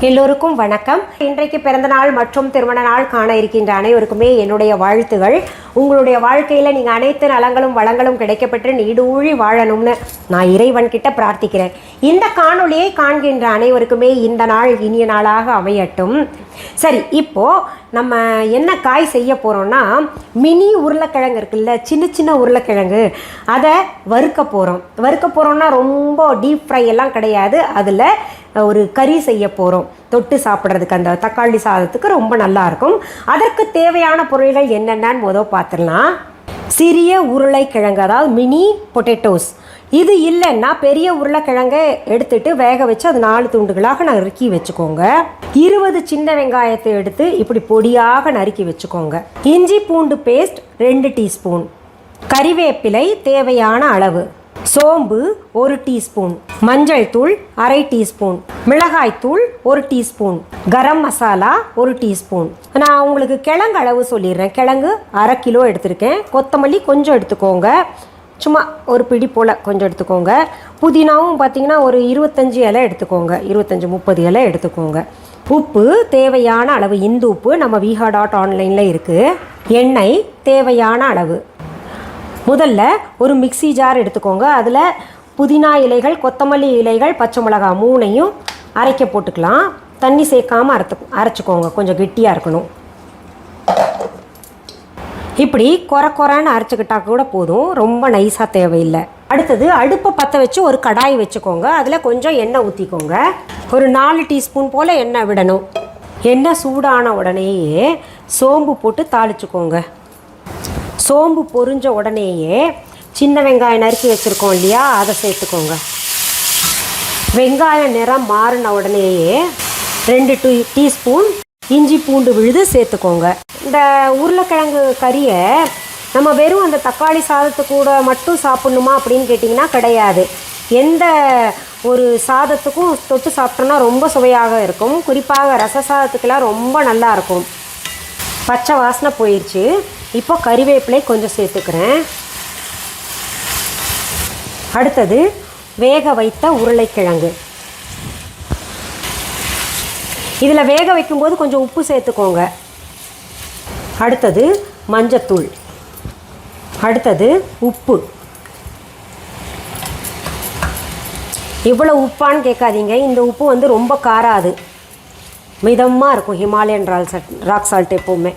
எல்லோருக்கும் வணக்கம். இன்றைக்கு பிறந்த நாள் மற்றும் திருமண நாள் காண இருக்கின்ற அனைவருக்குமே என்னுடைய வாழ்த்துகள். உங்களுடைய வாழ்க்கையில் நீங்கள் அனைத்து நலங்களும் வளங்களும் கிடைக்கப்பெற்று நீடூழி வாழணும்னு நான் இறைவன் கிட்ட பிரார்த்திக்கிறேன். இந்த காணொளியை காண்கின்ற அனைவருக்குமே இந்த நாள் இனிய நாளாக அமையட்டும். சரி, இப்போது நம்ம என்ன காய் செய்ய போகிறோம்னா, மினி உருளைக்கிழங்கு இருக்குல்ல, சின்ன சின்ன உருளைக்கிழங்கு, அதை வறுக்க போகிறோம்னா ரொம்ப டீப் ஃப்ரை எல்லாம் கிடையாது. அதில் ஒரு கறி செய்ய போகிறோம். தொட்டு சாப்பிட்றதுக்கு அந்த தக்காளி சாதத்துக்கு ரொம்ப நல்லாயிருக்கும். அதற்கு தேவையான பொருள்கள் என்னென்னு முதல் பார்த்துடலாம். சிறிய உருளைக்கிழங்கு, அதாவது மினி பொட்டேட்டோஸ். இது இல்லைன்னா பெரிய உருளைக்கிழங்கை எடுத்துட்டு வேக வச்சு அது 4 துண்டுகளாக நறுக்கி வச்சுக்கோங்க. 20 சின்ன வெங்காயத்தை எடுத்து இப்படி பொடியாக நறுக்கி வச்சுக்கோங்க. இஞ்சி பூண்டு பேஸ்ட் 2 டீஸ்பூன், கறிவேப்பிலை தேவையான அளவு, சோம்பு 1 டீஸ்பூன், மஞ்சள் தூள் 1/2 டீஸ்பூன், மிளகாய் தூள் 1 டீஸ்பூன், கரம் மசாலா 1 டீஸ்பூன். நான் உங்களுக்கு கிழங்கு அளவு சொல்லிடுறேன். கிழங்கு 1/2 கிலோ எடுத்திருக்கேன். கொத்தமல்லி கொஞ்சம் எடுத்துக்கோங்க, சும்மா ஒரு பிடி போல் கொஞ்சம் எடுத்துக்கோங்க. புதினாவும் பார்த்திங்கன்னா ஒரு 25 இலை எடுத்துக்கோங்க, 25-30 இலை எடுத்துக்கோங்க. உப்பு தேவையான அளவு, இந்து உப்பு நம்ம viha.online இருக்குது. எண்ணெய் தேவையான அளவு. முதல்ல ஒரு மிக்ஸி ஜார் எடுத்துக்கோங்க. அதில் புதினா இலைகள், கொத்தமல்லி இலைகள், பச்சை மிளகாய் 3ஐயும் அரைக்க போட்டுக்கலாம். தண்ணி சேர்க்காமல் அரைச்சிக்கோங்க, கொஞ்சம் கெட்டியாக இருக்கணும். இப்படி கொரன்னு அரைச்சிக்கிட்டா கூட போதும், ரொம்ப நைஸாக தேவையில்லை. அடுத்தது அடுப்பை பற்ற வச்சு ஒரு கடாய் வச்சுக்கோங்க. அதில் கொஞ்சம் எண்ணெய் ஊற்றிக்கோங்க. ஒரு 4 டீஸ்பூன் போல் எண்ணெய் விடணும். எண்ணெய் சூடான உடனேயே சோம்பு போட்டு தாளிச்சுக்கோங்க. சோம்பு பொரிஞ்ச உடனேயே சின்ன வெங்காயம் நறுக்கி வச்சுருக்கோம் இல்லையா, அதை சேர்த்துக்கோங்க. வெங்காயம் நிறம் மாறின உடனேயே 2 டீஸ்பூன் இஞ்சி பூண்டு விழுது சேர்த்துக்கோங்க. இந்த உருளைக்கிழங்கு கறியை நம்ம வெறும் அந்த தக்காளி சாதத்து கூட மட்டும் சாப்பிட்ணுமா அப்படின்னு கேட்டிங்கன்னா கிடையாது. எந்த ஒரு சாதத்துக்கும் தொட்டு சாப்பிட்டோன்னா ரொம்ப சுவையாக இருக்கும். குறிப்பாக ரச சாதத்துக்கெல்லாம் ரொம்ப நல்லாயிருக்கும். பச்சை வாசனை போயிடுச்சு. இப்போ கறிவேப்பிலை கொஞ்சம் சேர்த்துக்கிறேன். அடுத்தது வேக வைத்த உருளைக்கிழங்கு. இதில் வேக வைக்கும்போது கொஞ்சம் உப்பு சேர்த்துக்கோங்க. அடுத்தது மஞ்சத்தூள், அடுத்தது உப்பு. இவ்வளோ உப்பான்னு கேட்காதீங்க, இந்த உப்பு வந்து ரொம்ப காராது, மிதமாக இருக்கும். ஹிமாலயன் ராக் சால்ட் எப்போவுமே.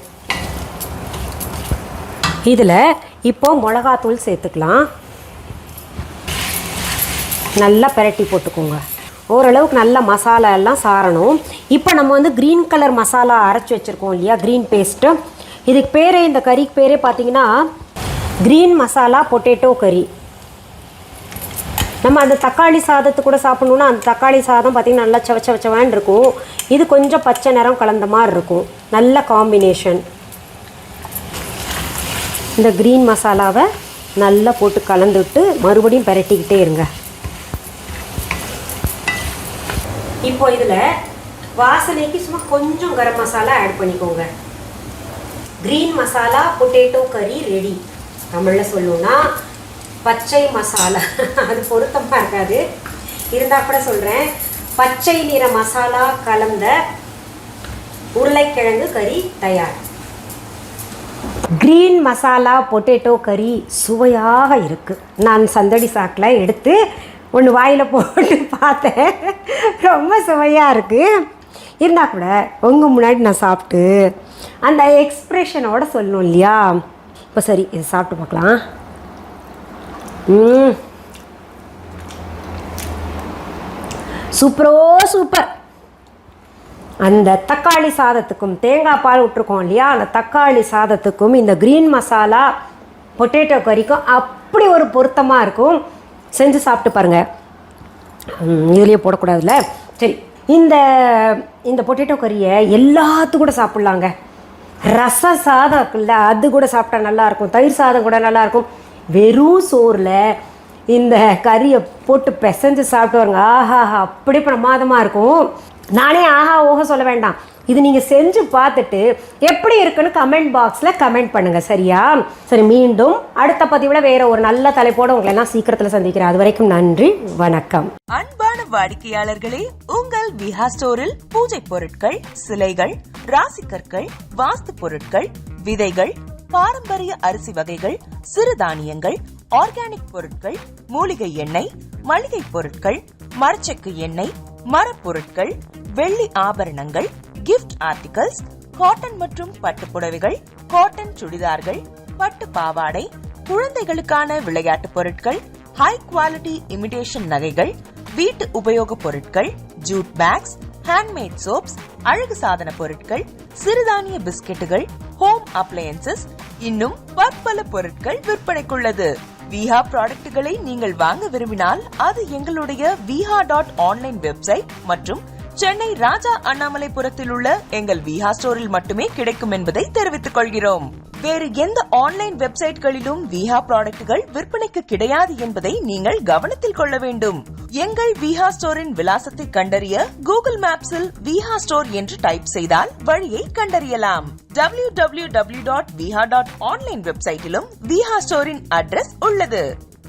இதில் இப்போ மிளகாத்தூள் சேர்த்துக்கலாம். நல்லா பிரட்டி போட்டுக்கோங்க. ஓரளவுக்கு நல்ல மசாலா எல்லாம் சாரணும். இப்போ நம்ம வந்து க்ரீன் கலர் மசாலா அரைச்சி வச்சுருக்கோம் இல்லையா, க்ரீன் பேஸ்ட்டு. இதுக்கு பேரே, இந்த கறிக்கு பேரே பார்த்திங்கன்னா க்ரீன் மசாலா பொட்டேட்டோ கறி. நம்ம அந்த தக்காளி சாதத்து கூட சாப்பிட்ணுன்னா, அந்த தக்காளி சாதம் பார்த்திங்கன்னா நல்லா சவச்சவச்சவான்னு இருக்கும். இது கொஞ்சம் பச்சை நிறம் கலந்த மாதிரி இருக்கும். நல்ல காம்பினேஷன். இந்த க்ரீன் மசாலாவை நல்லா போட்டு கலந்துவிட்டு மறுபடியும் பிரட்டிக்கிட்டே இருங்க. இப்போ இதில் வாசனைக்கு சும்மா கொஞ்சம் கரம் மசாலா ஆட் பண்ணிக்கோங்க. க்ரீன் மசாலா பொட்டேட்டோ கறி ரெடி. தமிழில் சொல்லணுன்னா பச்சை மசாலா, அது பொருத்தமாக இருக்காது, இருந்தால் கூட சொல்கிறேன். பச்சை நிற மசாலா கலந்த உருளைக்கிழங்கு கறி தயார். க்ரீன் மசாலா பொட்டேட்டோ கறி சுவையாக இருக்குது. நான் சந்தடி சாக்கில் எடுத்து ஒன்று வாயில் போட்டு பார்த்தேன், ரொம்ப சுவையாக இருக்குது. இருந்தால் கூட உங்கள் முன்னாடி நான் சாப்பிட்டு அந்த எக்ஸ்ப்ரெஷனோட சொல்லணும் இல்லையா. இப்போ சரி, இதை சாப்பிட்டு பார்க்கலாம். சூப்பரோ சூப்பர். அந்த தக்காளி சாதத்துக்கும், தேங்காய் பால் விட்டுருக்கோம் இல்லையா, அந்த தக்காளி சாதத்துக்கும் இந்த க்ரீன் மசாலா பொட்டேட்டோ கறிக்கும் அப்படி ஒரு பொருத்தமாக இருக்கும். செஞ்சு சாப்பிட்டு பாருங்கள். இதுலேயே போடக்கூடாதுல்ல. சரி, இந்த பொட்டேட்டோ கறியை எல்லாத்துக்கும் கூட சாப்பிட்லாங்க. ரச சாதம் இருக்குல்ல, அது கூட சாப்பிட்டா நல்லாயிருக்கும். தயிர் சாதம் கூட நல்லாயிருக்கும். வெறும் சோறில் இந்த கறியை போட்டு பிசைஞ்சு சாப்பிட்டு வாங்க, ஆஹா, அப்படி பிரமாதமாக இருக்கும். நானே ஆஹா ஓஹோ சொல்ல வேண்டாம், இது நீங்கள் செஞ்சு பார்த்துட்டு எப்படி இருக்குன்னு கமெண்ட் பாக்ஸில் கமெண்ட் பண்ணுங்கள். சரியா? சரி, மீண்டும் அடுத்த பதிவில் வேற ஒரு நல்ல தலைப்போடு உங்களை எல்லாம் சீக்கிரத்தில் சந்திக்கிறேன். அது வரைக்கும் நன்றி, வணக்கம். அன்பான வாடிக்கையாளர்களே, உங்கள் விஹா ஸ்டோரில் பூஜை பொருட்கள், சிலைகள், ராசிக்கற்கள், வாஸ்து பொருட்கள், விதைகள், பாரம்பரிய அரிசி வகைகள், சிறுதானியங்கள், ஆர்கானிக் பொருட்கள், மூலிகை எண்ணெய், மளிகை பொருட்கள், மரச்செக்கு எண்ணெய், மரப்பொருட்கள், வெள்ளி ஆபரணங்கள், கிஃப்ட் ஆர்டிகல்ஸ், காட்டன் மற்றும் பட்டு புடவைகள், காட்டன் சுடிதார்கள், பட்டு பாவாடை, குழந்தைகளுக்கான விளையாட்டு பொருட்கள், ஹை குவாலிட்டி இமிடேஷன் நகைகள், வீட்டு உபயோக பொருட்கள், ஜூட் பேக்ஸ், ஹேண்ட்மேட் சோப்ஸ், அழகு சாதன பொருட்கள், சிறுதானிய பிஸ்கெட்டுகள், ஹோம் அப்ளையன்சஸ், இன்னும் பற்பல பொருட்கள் விற்பனைக்குள்ளது. விஹா ப்ராடக்ட்களை நீங்கள் வாங்க விரும்பினால் அது எங்களுடைய viha.online வெப்சைட் மற்றும் சென்னை ராஜா அண்ணாமலைபுரத்தில் உள்ள எங்கள் விஹா ஸ்டோரில் மட்டுமே கிடைக்கும் என்பதை தெரிவித்துக் கொள்கிறோம். வேறு எந்த ஆன்லைன் வெப்சைட்களிலும் விஹா ப்ராடக்ட்கள் விற்பனைக்கு கிடையாது என்பதை நீங்கள் கவனத்தில் கொள்ள வேண்டும். எங்கள் விஹா ஸ்டோரின் விலாசத்தை கண்டறிய கூகுள் மேப்ஸில் விஹா ஸ்டோர் என்று டைப் செய்தால் வழியை கண்டறியலாம். www.viha.online வெப்சைட்டிலும் விஹா ஸ்டோரின் அட்ரஸ் உள்ளது.